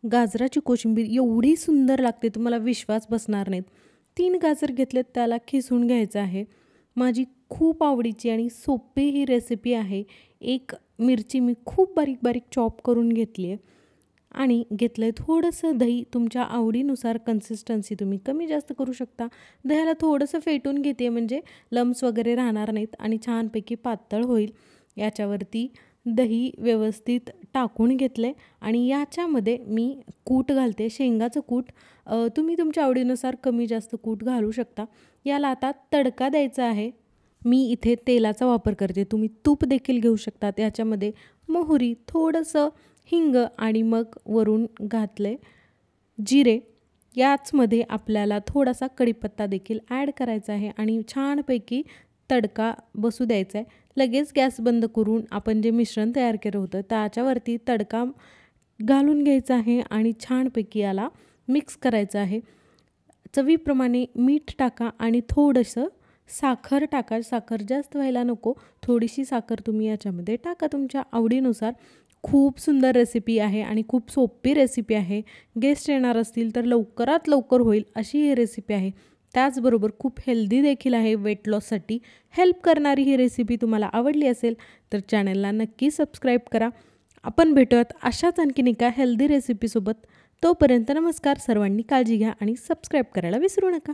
गाजराची कोशिंबीर एवढी सुंदर लागते तुम्हाला विश्वास बसणार नाहीत. 3 गाजर घेतलेत त्याला खिसून घ्यायचं आहे. माझी खूप आवडीची आणि सोपी ही रेसिपी आहे. एक मिरची मी खूप बारीक-बारीक चॉप करून घेतली आहे आणि घेतलं आहे थोडंसं दही. तुमच्या आवडीनुसार कन्सिस्टन्सी तुम्ही कमी जास्त करू शकता. दह्याला थोडंसं फेटून घेते म्हणजे लम्स वगैरे राहणार नाहीत आणि छानपैकी पातळ होईल. याच्यावरती दही व्यवस्थित टाकून घेतले आणि याच्यामध्ये मी कूट घालते, शेंगाचं कूट. तुम्ही तुमच्या आवडीनुसार कमी जास्त कूट घालू शकता. याला आता तडका द्यायचा आहे. मी इथे तेलाचा वापर करते, तुम्ही तूप देखील घेऊ शकता. याच्यामध्ये मोहरी, थोडंसं हिंग आणि मग वरून घातले जिरे. याचमध्ये आपल्याला थोडासा कढीपत्ता देखील ॲड करायचा आहे आणि छानपैकी तडका बसू द्यायचा आहे. लगेच गॅस बंद करून आपण जे मिश्रण तयार केलं होतं त्याच्यावरती तडका घालून घ्यायचा आहे आणि छानपैकी याला मिक्स करायचं आहे. चवीप्रमाणे मीठ टाका आणि थोडंसं साखर टाका. साखर जास्त व्हायला नको, थोडीशी साखर तुम्ही याच्यामध्ये टाका तुमच्या आवडीनुसार. खूप सुंदर रेसिपी आहे आणि खूप सोपी रेसिपी आहे. गेस्ट येणार असतील तर लवकरात लवकर होईल अशी ही रेसिपी आहे. त्याचबरोबर खूप हेल्दी देखील आहे. वेट लॉससाठी हेल्प करणारी ही रेसिपी तुम्हाला आवडली असेल तर चॅनलला नक्की सबस्क्राईब करा. आपण भेटूयात अशाच आणखीन एका हेल्दी रेसिपीसोबत. तोपर्यंत नमस्कार. सर्वांनी काळजी घ्या आणि सबस्क्राईब करायला विसरू नका.